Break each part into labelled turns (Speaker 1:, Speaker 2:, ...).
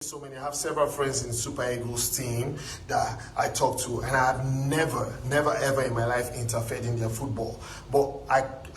Speaker 1: So many. I have several friends in Super Eagles team that I talk to, and I have never ever in my life interfered in their football. But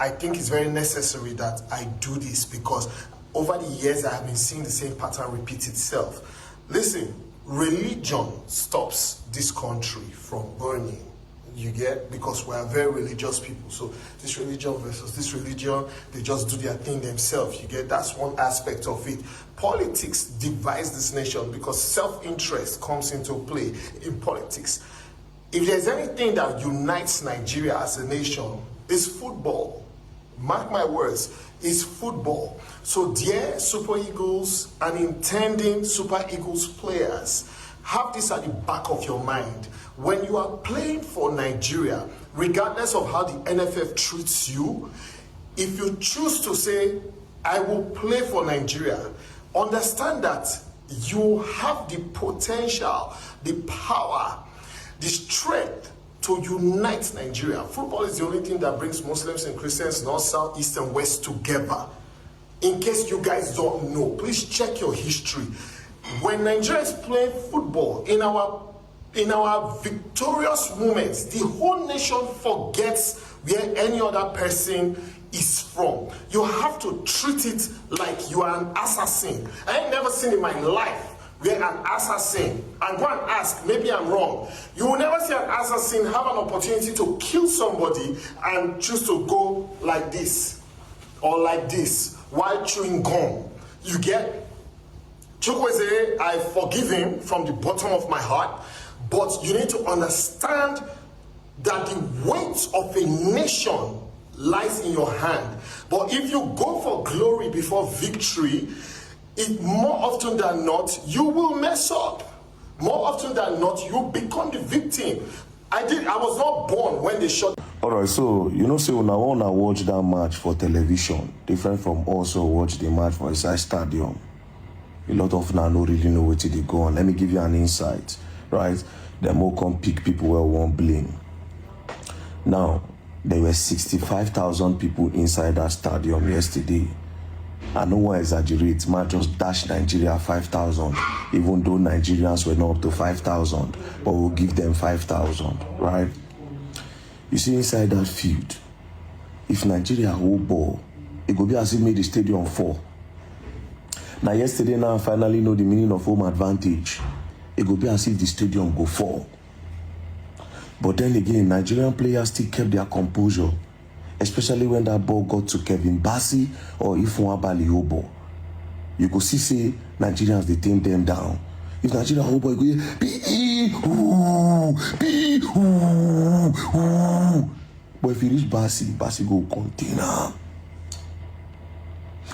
Speaker 1: I think it's very necessary that I do this because over the years I have been seeing the same pattern repeat itself. Listen, religion stops this country from burning. You get? Because we are very religious people. So this religion versus this religion, they just do their thing themselves. You get? That's one aspect of it. Politics divides this nation because self-interest comes into play in politics. If there's anything that unites Nigeria as a nation, it's football. Mark my words, it's football. So dear Super Eagles and intending Super Eagles players, have this at the back of your mind. When you are playing for Nigeria, regardless of how the NFF treats you, if you choose to say, I will play for Nigeria, understand that you have the potential, the power, the strength to unite Nigeria. Football is the only thing that brings Muslims and Christians, North, South, East, and West together. In case you guys don't know, please check your history. When Nigeria is playing football, in our victorious moments, the whole nation forgets where any other person is from. You have to treat it like you are an assassin. I ain't never seen in my life where an assassin, and go and ask, maybe I'm wrong, you will never see an assassin have an opportunity to kill somebody and choose to go like this or like this while chewing gum. You get? Chukwueze, I forgive him from the bottom of my heart, but you need to understand that the weight of a nation lies in your hand. But if you go for glory before victory, more often than not, you will mess up. More often than not, you become the victim. I was not born when they shot.
Speaker 2: Alright, so say when I wanna watch that match for television, different from also watch the match for inside stadium. A lot of now don't really know where they go on. Let me give you an insight, right? They more come pick people where won't blame. Now, there were 65,000 people inside that stadium yesterday. I no one exaggerates, man just dash Nigeria 5,000, even though Nigerians were not up to 5,000, but we'll give them 5,000, right? You see inside that field, if Nigeria hold ball, it could be as if made the stadium fall. Now yesterday now I finally know the meaning of home advantage. It could be as if the stadium go fall. But then again, Nigerian players still kept their composure, especially when that ball got to Kevin Bassey or Ifeanyi Obaroh. You could see say Nigerians, they tame them down. If Nigeria hold ball, you go, but if you reach Bassey go container.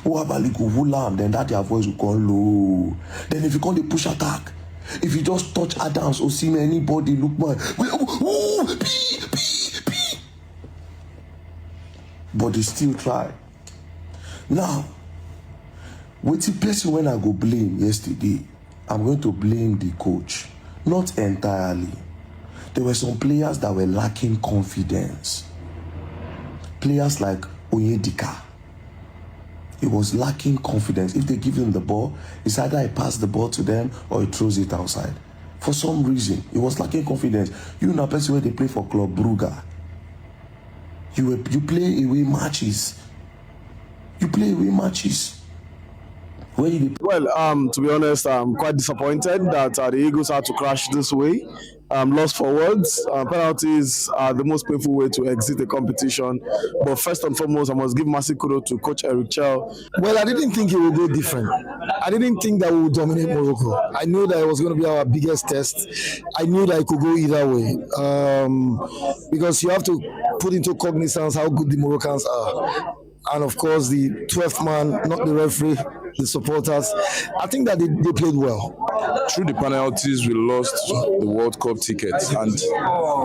Speaker 2: Abali go volume, then that their voice will go low. Then if you call the push attack, if you just touch Adams or see anybody look man, but they still try. Now, with the person when I go blame yesterday, I'm going to blame the coach. Not entirely. There were some players that were lacking confidence. Players like Onyedika. He was lacking confidence. If they give him the ball, it's either he passes the ball to them or he throws it outside. For some reason, he was lacking confidence. You know, a person where they play for Club Brugge. You play away matches. You play away matches. Where you
Speaker 3: Well, to be honest, I'm quite disappointed that the Eagles had to crash this way. Lost forwards. Penalties are the most painful way to exit the competition. But first and foremost, I must give massive kudos to Coach Eric Chell.
Speaker 4: Well, I didn't think it would go different. I didn't think that we would dominate Morocco. I knew that it was going to be our biggest test. I knew that it could go either way. Because you have to put into cognizance how good the Moroccans are. And of course, the 12th man, not the referee, the supporters. I think that they played well.
Speaker 5: Through the penalties, we lost the World Cup ticket, and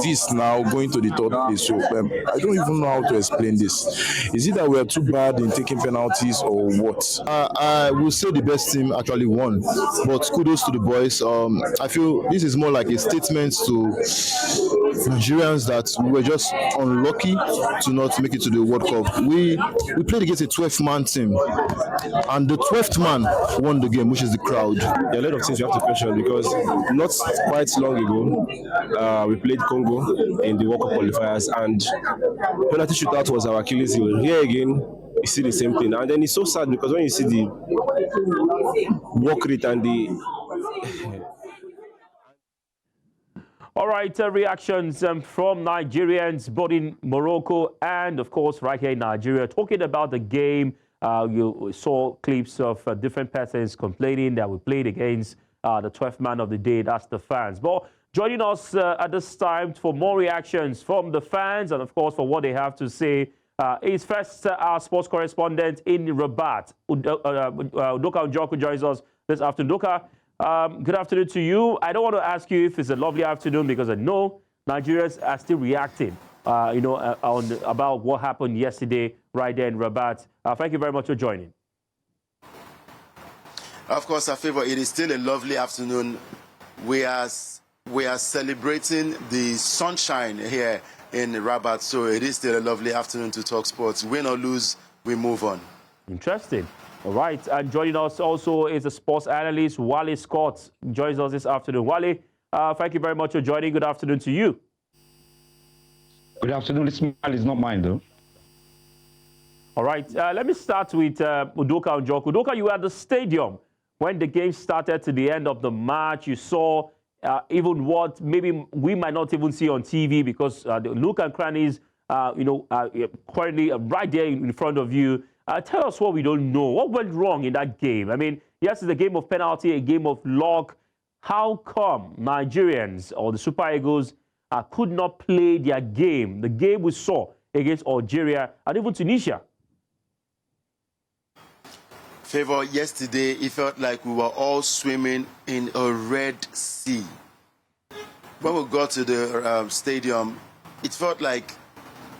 Speaker 5: this now going to the third place. So I don't even know how to explain this. Is it that we are too bad in taking penalties, or what?
Speaker 6: I will say the best team actually won, but kudos to the boys. I feel this is more like a statement to Nigerians that we were just unlucky to not make it to the World Cup. We played against a 12-man team, and the 12th man won the game, which is the crowd.
Speaker 7: There are a lot of things you have to question because not quite long ago, we played Congo in the World Cup qualifiers, and penalty shootout was our Achilles heel. Here again, you see the same thing, and then it's so sad because when you see the work rate and the
Speaker 8: All right, reactions from Nigerians, both in Morocco and, of course, right here in Nigeria. Talking about the game, you saw clips of different persons complaining that we played against the 12th man of the day, that's the fans. But joining us at this time for more reactions from the fans and, of course, for what they have to say is first our sports correspondent in Rabat, Udoka Njoku, joins us this afternoon. Udoka, good afternoon to you. I don't want to ask you if it's a lovely afternoon because I know Nigerians are still reacting, about what happened yesterday right there in Rabat. Thank you very much for joining.
Speaker 9: Of course, Afevo, it is still a lovely afternoon. We are celebrating the sunshine here in Rabat, so it is still a lovely afternoon to talk sports. Win or lose, we move on.
Speaker 8: Interesting. All right, and joining us also is the sports analyst, Wale Scott, joins us this afternoon. Wale, thank you very much for joining. Good afternoon to you.
Speaker 10: Good afternoon. This smile is not mine, though.
Speaker 8: All right, let me start with Udoka Njoku. Udoka, you were at the stadium when the game started to the end of the match. You saw even what maybe we might not even see on TV because the nook and crannies, currently right there in front of you. Tell us what we don't know. What went wrong in that game? I mean, yes, it's a game of penalty, a game of luck. How come Nigerians or the Super Eagles could not play their game, the game we saw against Algeria and even Tunisia?
Speaker 9: Favor, yesterday it felt like we were all swimming in a Red Sea. When we got to the stadium, it felt like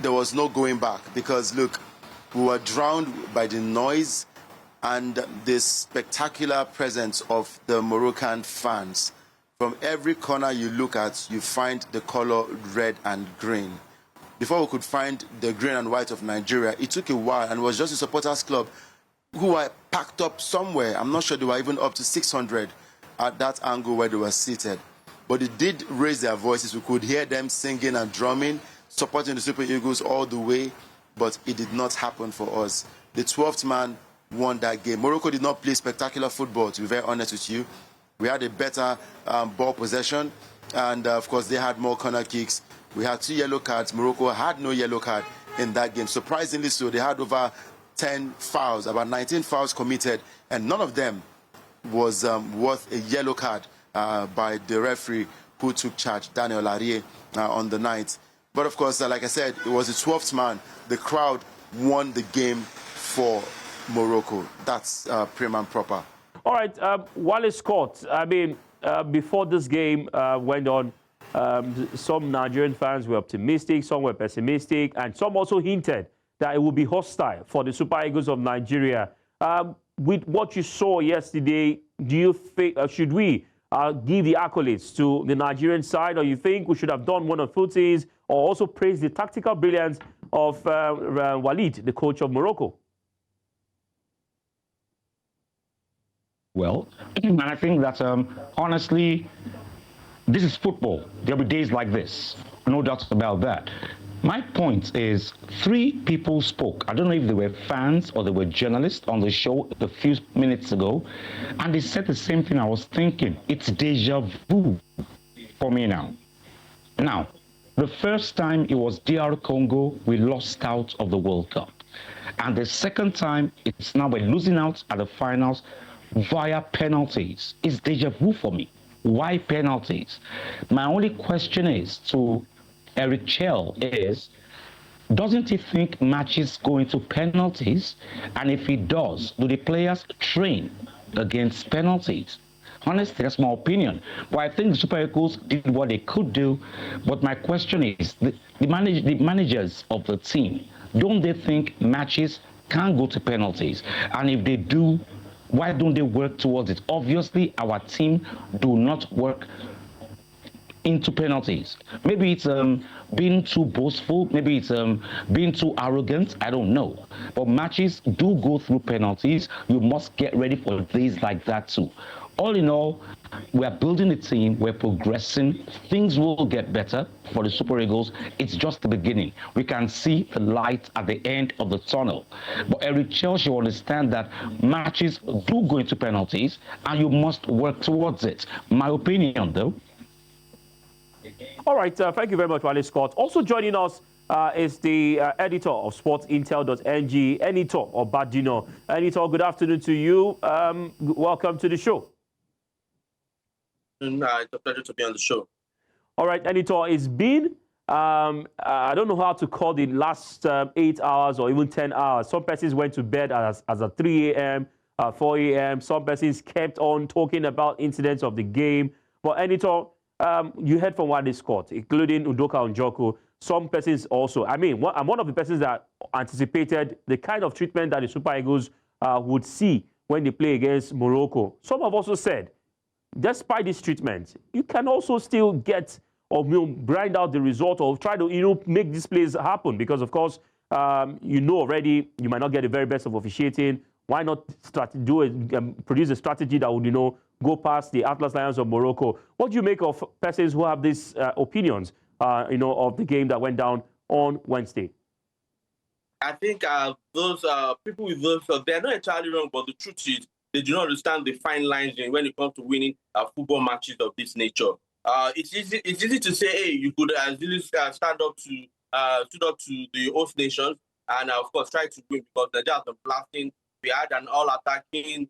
Speaker 9: there was no going back because, look, we were drowned by the noise and the spectacular presence of the Moroccan fans. From every corner you look at, you find the color red and green. Before we could find the green and white of Nigeria, it took a while, and it was just the supporters club who were packed up somewhere. I'm not sure they were even up to 600 at that angle where they were seated. But they did raise their voices. We could hear them singing and drumming, supporting the Super Eagles all the way. But it did not happen for us. The 12th man won that game. Morocco did not play spectacular football, to be very honest with you. We had a better ball possession, and of course they had more corner kicks. We had 2 yellow cards. Morocco had no yellow card in that game. Surprisingly so, they had over 10 fouls, about 19 fouls committed, and none of them was worth a yellow card by the referee who took charge, Daniel Larrier, on the night. But of course, like I said, it was the 12th man. The crowd won the game for Morocco. That's prim and proper.
Speaker 8: All right, Wale Scott, I mean, before this game went on, some Nigerian fans were optimistic, some were pessimistic, and some also hinted that it would be hostile for the Super Eagles of Nigeria. With what you saw yesterday, do you think, should we give the accolades to the Nigerian side, or you think we should have done one of footies, or also praise the tactical brilliance of Walid, the coach of Morocco?
Speaker 10: Well, and I think that, honestly, this is football. There'll be days like this. No doubt about that. My point is, 3 people spoke. I don't know if they were fans or they were journalists on the show a few minutes ago, and they said the same thing I was thinking. It's deja vu for me now. Now, the first time it was DR Congo, we lost out of the World Cup. And the second time, it's now we're losing out at the finals via penalties. It's deja vu for me. Why penalties? My only question is to Eric Chell is, doesn't he think matches go into penalties? And if he does, do the players train against penalties? Honestly, that's my opinion. But I think the Super Eagles did what they could do. But my question is, the managers of the team, don't they think matches can go to penalties? And if they do, why don't they work towards it? Obviously, our team do not work into penalties. Maybe it's being too boastful, maybe it's being too arrogant, I don't know. But matches do go through penalties. You must get ready for days like that too. All in all, we're building a team, we're progressing, things will get better for the Super Eagles. It's just the beginning. We can see the light at the end of the tunnel. But Eric Chelsea should understand that matches do go into penalties and you must work towards it. My opinion though.
Speaker 8: All right, thank you very much, Wale Scott. Also joining us is the editor of sportsintel.ng, Enitor Obadino. Enitor, good afternoon to you. Welcome to the show.
Speaker 11: It's a pleasure to be on the show.
Speaker 8: All right, Enitor, it's been, I don't know how to call the last 8 hours or even 10 hours. Some persons went to bed as at 3 a.m., 4 a.m. Some persons kept on talking about incidents of the game. But Enitor, you heard from Wale Scott, including Udoka Njoku. Some persons also, I'm one of the persons that anticipated the kind of treatment that the Super Eagles would see when they play against Morocco. Some have also said, despite this treatment, you can also still get or grind out the result or try to make these plays happen because, of course, already you might not get the very best of officiating. Why not produce a strategy that would go past the Atlas Lions of Morocco? What do you make of persons who have these opinions of the game that went down on Wednesday?
Speaker 11: I think those people with those, they're not entirely wrong, but the truth is they do not understand the fine lines when it comes to winning football matches of this nature. It's easy to say, hey, you could easily stand up to the host nations and of course try to win because they're just blasting. We had an all-attacking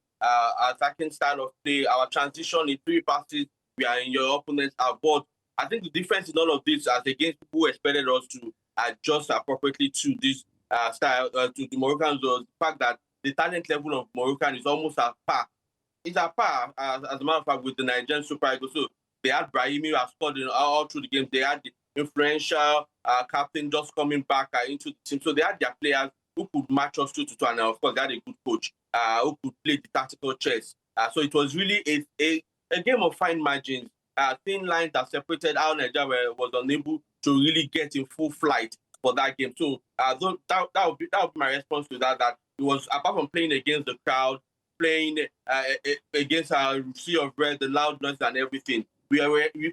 Speaker 11: style of play. Our transition in 3 passes, we are in your opponent's board. I think the difference in all of this, as against people who expected us to adjust appropriately to this style, to the Moroccans, was the fact that the talent level of Moroccan is almost at par. It's at par, as a matter of fact, with the Nigerian Super Eagles. So they had Brahimi who has scored all through the game. They had the influential captain just coming back into the team. So they had their players who could match us 2-2, and of course they had a good coach who could play the tactical chess. So it was really a game of fine margins, thin lines that separated how Nigeria was unable to really get in full flight for that game. So that would be my response to that. That it was, apart from playing against the crowd, playing against our sea of red, the loud noise and everything, we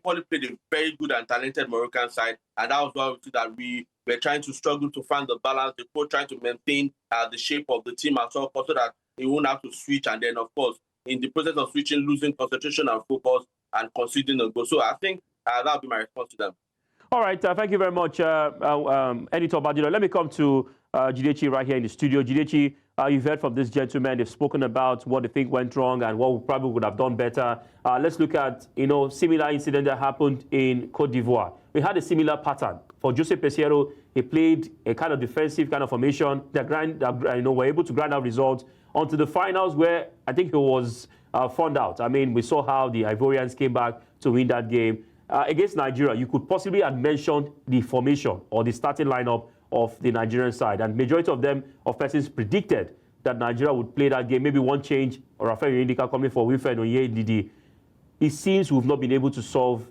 Speaker 11: probably played a very good and talented Moroccan side, and that was why we see that we were trying to struggle to find the balance, the coach trying to maintain the shape of the team as well, so that he won't have to switch, and then of course in the process of switching, losing concentration and focus and conceding a goal. So I think that would be my response to them.
Speaker 8: All right, thank you very much, Editor Badino. Let me come to Onyinyechi right here in the studio. Onyinyechi, you've heard from this gentleman. They've spoken about what they think went wrong and what we probably would have done better. Let's look at, similar incident that happened in Cote d'Ivoire. We had a similar pattern. For Jose Peseiro, he played a kind of defensive kind of formation that were able to grind out results onto the finals where I think he was found out. We saw how the Ivorians came back to win that game. Against Nigeria, you could possibly have mentioned the formation or the starting lineup of the Nigerian side. And majority of persons predicted that Nigeria would play that game. Maybe one change, or Rafael Indika coming for Wilfred Onyedidi. It seems we've not been able to solve,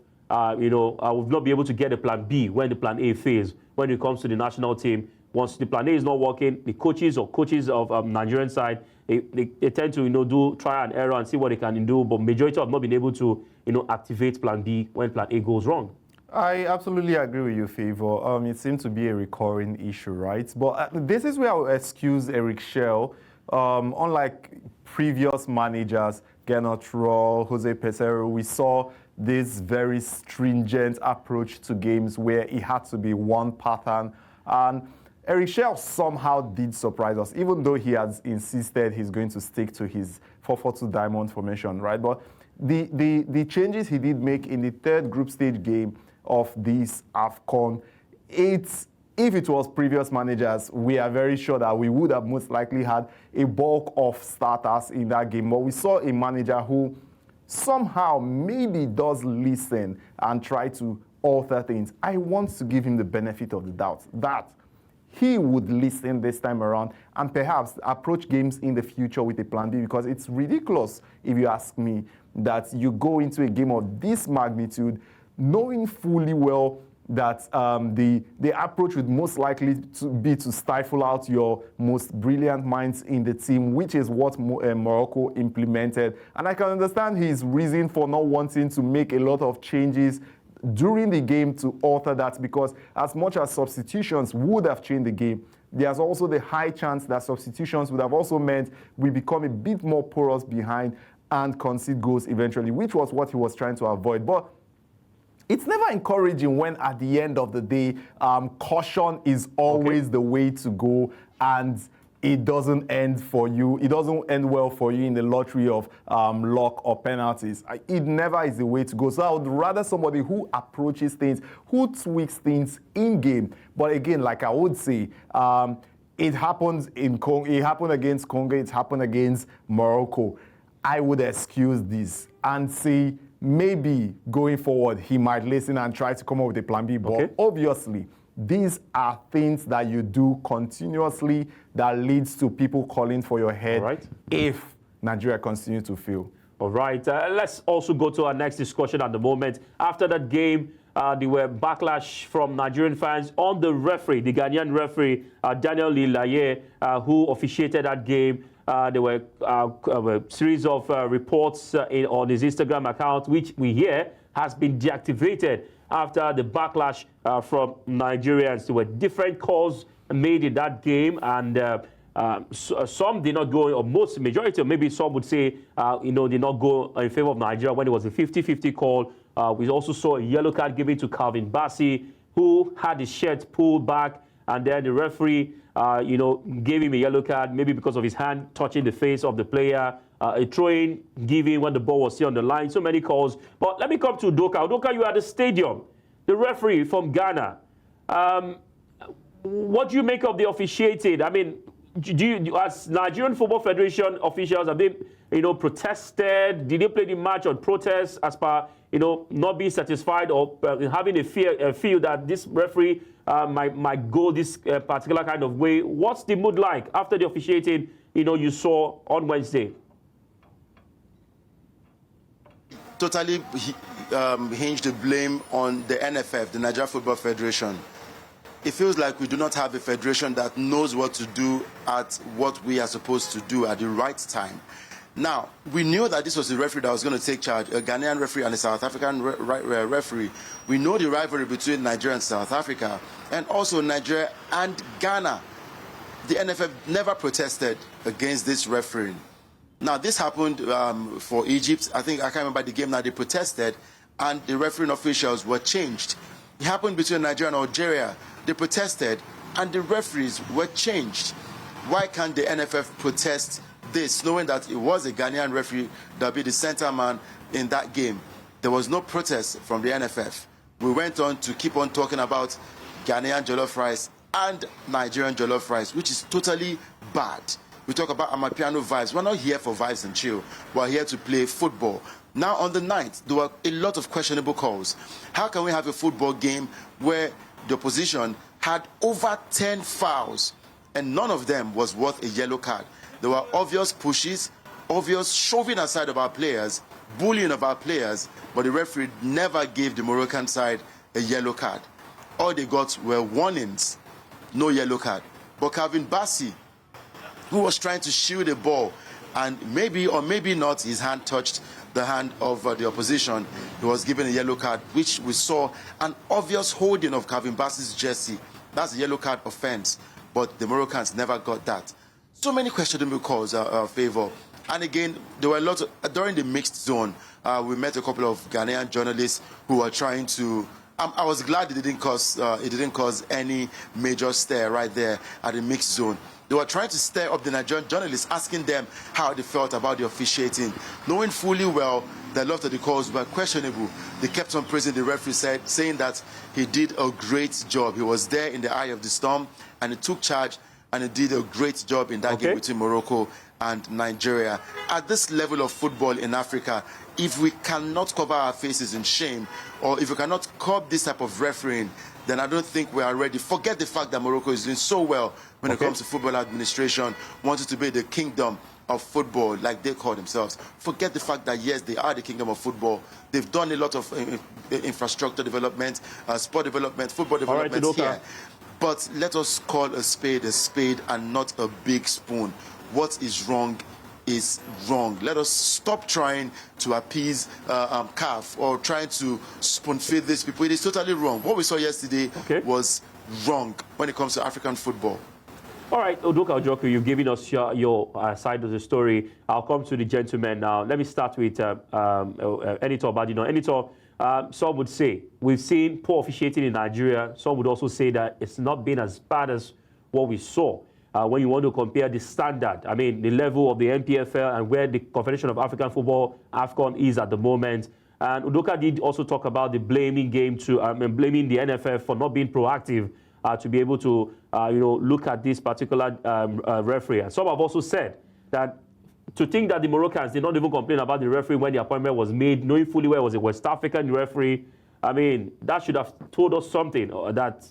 Speaker 8: we've not been able to get a plan B when the plan A fails. When it comes to the national team, once the plan A is not working, the coaches of Nigerian side, they tend to do try and error and see what they can do. But majority have not been able to activate plan B when plan A goes wrong.
Speaker 12: I absolutely agree with you, Favor. It seems to be a recurring issue, right? But this is where I will excuse Eric Schell. Unlike previous managers, Gernot Rohr, Jose Peseiro, we saw this very stringent approach to games where it had to be one pattern. And Eric Schell somehow did surprise us, even though he has insisted he's going to stick to his 4-4-2 diamond formation, right? But the changes he did make in the third group stage game of this AFCON, if it was previous managers, we are very sure that we would have most likely had a bulk of starters in that game. But we saw a manager who somehow maybe does listen and try to alter things. I want to give him the benefit of the doubt that he would listen this time around and perhaps approach games in the future with a plan B, because it's ridiculous, if you ask me, that you go into a game of this magnitude, knowing fully well that the approach would most likely to be to stifle out your most brilliant minds in the team, which is what Morocco implemented. And I can understand his reason for not wanting to make a lot of changes during the game to alter that, because as much as substitutions would have changed the game, there's also the high chance that substitutions would have also meant we become a bit more porous behind and concede goals eventually, which was what he was trying to avoid. But it's never encouraging when at the end of the day, caution is always the way to go, and it doesn't end for you. It doesn't end well for you in the lottery of luck or penalties. It never is the way to go. So I would rather somebody who approaches things, who tweaks things in game. But again, like I would say, it happens in Congo. It happened against Congo. It's happened against Morocco. I would excuse this and say, maybe going forward, he might listen and try to come up with a plan B. But obviously, these are things that you do continuously that leads to people calling for your head if Nigeria continues to fail.
Speaker 8: All right. Let's also go to our next discussion at the moment. After that game, there were backlash from Nigerian fans on the referee, the Ghanaian referee, Daniel Lilaye, who officiated that game. There were a series of reports on his Instagram account, which we hear has been deactivated after the backlash from Nigerians. There were different calls made in that game, and some did not go, or majority, or maybe some would say, did not go in favor of Nigeria when it was a 50-50 call. We also saw a yellow card given to Calvin Bassey, who had his shirt pulled back, and then the referee, gave him a yellow card, maybe because of his hand touching the face of the player, a throw-in given when the ball was still on the line. So many calls. But let me come to Udoka. Udoka, you are at the stadium. The referee from Ghana. What do you make of the officiating? I mean, do you, as Nigerian Football Federation officials, have they, protested? Did they play the match on protest as per, not being satisfied or having a feel that this referee might go this particular kind of way? What's the mood like after the officiating, you saw on Wednesday?
Speaker 9: Totally hinged the blame on the NFF, the Nigeria Football Federation. It feels like we do not have a federation that knows what to do at what we are supposed to do at the right time. Now, we knew that this was the referee that was going to take charge, a Ghanaian referee and a South African referee. We know the rivalry between Nigeria and South Africa, and also Nigeria and Ghana. The NFF never protested against this refereeing. Now, this happened for Egypt. I can't remember the game that they protested, and the refereeing officials were changed. It happened between Nigeria and Algeria. They protested, and the referees were changed. Why can't the NFF protest this, knowing that it was a Ghanaian referee that would be the center man in that game? There was no protest from the NFF. We went on to keep on talking about Ghanaian jollof rice and Nigerian jollof rice, which is totally bad. We talk about Amapiano vibes. We're not here for vibes and chill. We're here to play football. Now, on the night, there were a lot of questionable calls. How can we have a football game where the opposition had over 10 fouls and none of them was worth a yellow card? There were obvious pushes, obvious shoving aside of our players, bullying of our players, but the referee never gave the Moroccan side a yellow card. All they got were warnings, no yellow card. But Calvin Bassey, who was trying to shield the ball, and maybe or maybe not, his hand touched the hand of the opposition, he was given a yellow card, which we saw an obvious holding of Calvin Bassey's jersey. That's a yellow card offense, but the Moroccans never got that. So many questionable calls favor. And again, there were a lot of, during the mixed zone, we met a couple of Ghanaian journalists who were trying to, I was glad it didn't cause any major stir right there at the mixed zone. They were trying to stir up the Nigerian journalists, asking them how they felt about the officiating, knowing fully well that a lot of the calls were questionable. They kept on praising the referee, saying that he did a great job. He was there in the eye of the storm, and he took charge, and he did a great job in that game between Morocco and Nigeria. At this level of football in Africa, if we cannot cover our faces in shame, or if we cannot curb this type of refereeing, then I don't think we are ready. Forget the fact that Morocco is doing so well when it comes to football administration, wanted to be the kingdom of football, like they call themselves, forget the fact that, yes, they are the kingdom of football. They've done a lot of infrastructure development, sport development, football development here. But let us call a spade and not a big spoon. What is wrong is wrong. Let us stop trying to appease CAF or trying to spoon-feed these people. It is totally wrong. What we saw yesterday was wrong when it comes to African football.
Speaker 8: All right, Udoka Ojukwu, you've given us your side of the story. I'll come to the gentleman now. Let me start with Enito Badino. Enito, some would say we've seen poor officiating in Nigeria. Some would also say that it's not been as bad as what we saw. When you want to compare the standard, I mean, the level of the NPFL and where the Confederation of African Football, AFCON, is at the moment. And Udoka did also talk about the blaming game blaming the NFF for not being proactive to be able to, look at this particular referee. And some have also said that to think that the Moroccans did not even complain about the referee when the appointment was made, knowing fully well it was a West African referee, I mean, that should have told us something, that,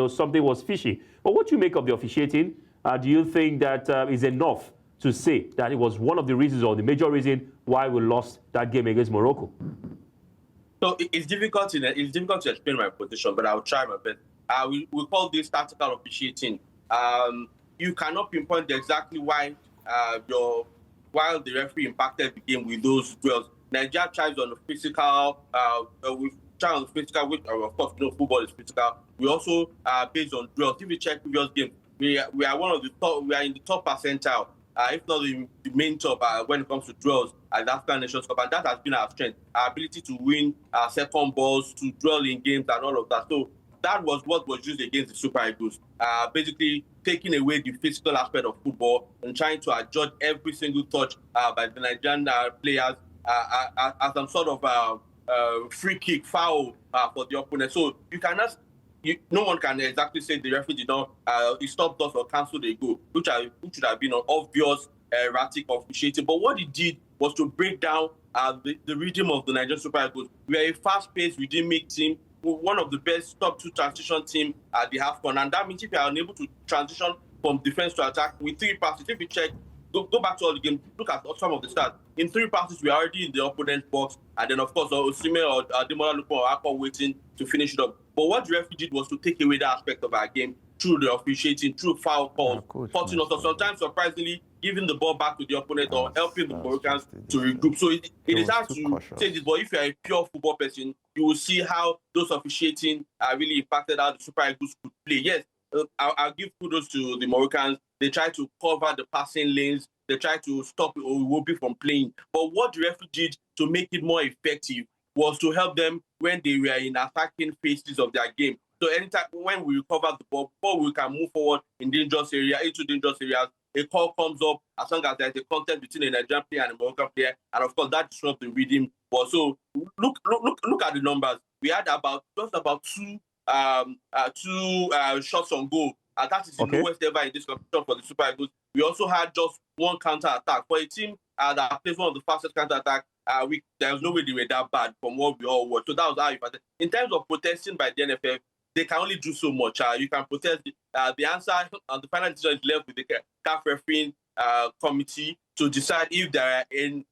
Speaker 8: something was fishy. But what do you make of the officiating? Do you think that is enough to say that it was one of the reasons or the major reason why we lost that game against Morocco?
Speaker 11: So it's difficult to explain my position, but I'll try my best. We call this tactical officiating. You cannot pinpoint exactly why while the referee impacted the game with those dwells. Nigeria tries on the physical, we try on the physical, which of course football is physical. We also based on dwells. If you check previous games, we are one of the top. We are in the top percentile, if not the main top, when it comes to dwells at the African Nations Cup, and that has been our strength, our ability to win second balls, to dwell in games, and all of that. So that was what was used against the Super Eagles, basically taking away the physical aspect of football and trying to adjudge every single touch by the Nigerian players as some sort of free kick, foul for the opponent. So you cannot. No one can exactly say the referee did not he stopped us or cancelled the goal, which should have been an obvious erratic officiating. But what he did was to break down the rhythm of the Nigerian Super Eagles. We are a fast-paced, rhythmic team, one of the best top 2 transition team at the AFCON, and that means if you are unable to transition from defense to attack with 3 passes, if you check, go back to all the games, look at some of the stats. In 3 passes, we are already in the opponent's box, and then of course, Osimhen or Ademola Lookman or Akpo waiting to finish it up. But what the referee did was to take away that aspect of our game through the officiating, through foul calls, forcing us, or sometimes surprisingly giving the ball back to the opponent or helping the Moroccans to regroup. So it is hard to say this, but if you're a pure football person, you will see how those officiating really impacted how the Super Eagles could play. Yes, I'll give kudos to the Moroccans. They try to cover the passing lanes. They try to stop Iwobi from playing. But what the referee did to make it more effective was to help them when they were in attacking phases of their game. So anytime when we recover the ball, before we can move forward into dangerous areas, a call comes up as long as there's a contest between a Nigerian player and a Moroccan player, and of course that disrupts the rhythm. But so look at the numbers. We had just about two shots on goal. That is the lowest ever in this competition for the Super Eagles. We also had just 1 counter attack for a team that plays one of the fastest counter attack. There was no way they were that bad from what we all were. So that was how it was. In terms of protesting by the NFF, they can only do so much. You can protest. The answer on the final decision is left with the CAF refereeing committee to decide if there are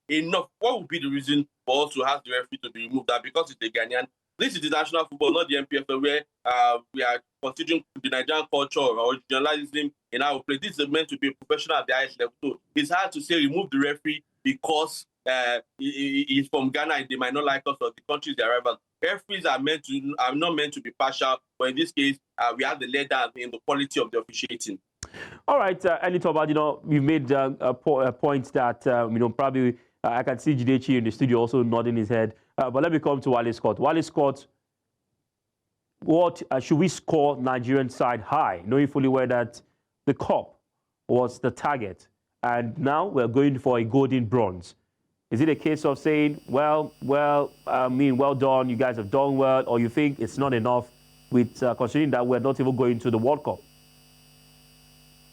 Speaker 11: enough. What would be the reason for us to have the referee to be removed? That because it's the Ghanaian. This is the national football, not the NPFL, where we are considering the Nigerian culture or journalism in our play. This is meant to be professional at the highest level. So it's hard to say remove the referee because he's from Ghana and they might not like us or the countries they arrive at. Referees are not meant to be partial, but in this case, we have the letdown in the quality of the officiating.
Speaker 8: All right, Enito Badino, you made a point that probably I can see Jidechi in the studio also nodding his head. But let me come to Wale Scott. Wale Scott, what should we score Nigerian side high, knowing fully well that the cup was the target, and now we're going for a golden bronze? Is it a case of saying, well done, you guys have done well, or you think it's not enough with considering that we're not even going to the World Cup?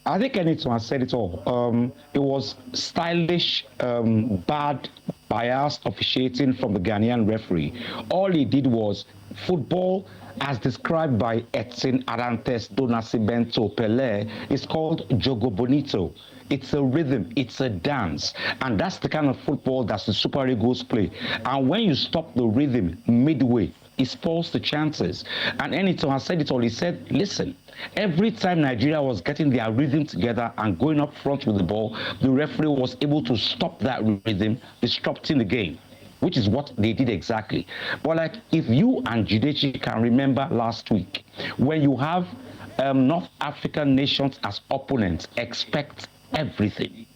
Speaker 10: I think Enito has said it all. It was stylish, bad, biased officiating from the Ghanaian referee. All he did was football, as described by Edson Arantes do Nascimento Pelé, is called Jogo Bonito. It's a rhythm, it's a dance. And that's the kind of football that the Super Eagles play. And when you stop the rhythm midway, it spoils the chances. And Enito has said it all. He said, listen, every time Nigeria was getting their rhythm together and going up front with the ball, the referee was able to stop that rhythm, disrupting the game, which is what they did exactly. But like, if you and Jidechi can remember last week, when you have North African nations as opponents, expect everything.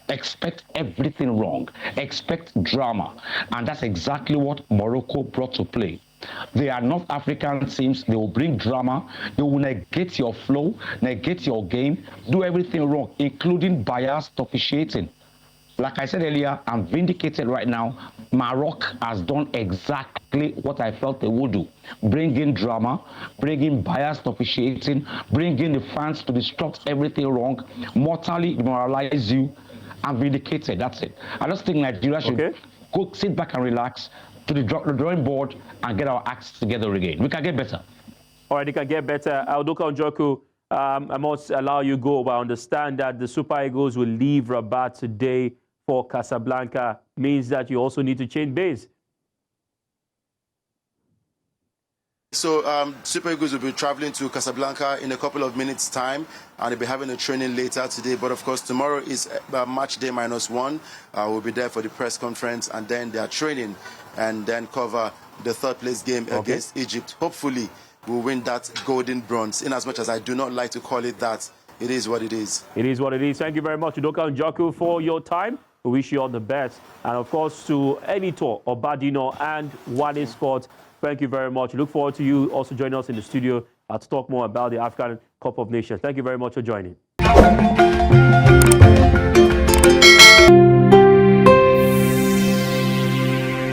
Speaker 10: Expect everything wrong. Expect drama. And that's exactly what Morocco brought to play. They are North African teams. They will bring drama. They will negate your flow, negate your game, do everything wrong, including biased officiating. Like I said earlier, I'm vindicated right now. Morocco has done exactly what I felt they would do. Bring in drama, bring in biased officiating, bring in the fans to disrupt everything wrong, mortally demoralize you. I'm vindicated. That's it. I just think Nigeria should go sit back and relax, to the drawing board and get our acts together again. We can get better.
Speaker 8: All right, we can get better. Udoka Njoku, I must allow you go, but I understand that the Super Eagles will leave Rabat today for Casablanca. Means that you also need to change base.
Speaker 9: So Super Eagles will be traveling to Casablanca in a couple of minutes' time, and they'll be having a training later today. But of course, tomorrow is match day -1. We'll be there for the press conference, and then they are training, and then cover the third place game against Egypt. Hopefully, we'll win that golden bronze. In as much as I do not like to call it that, it is what it is.
Speaker 8: It is what it is. Thank you very much, Udoka Njoku, for your time. We wish you all the best. And of course, to Editor, Obadino, and Wale Scott, thank you very much. Look forward to you also joining us in the studio to talk more about the African Cup of Nations. Thank you very much for joining.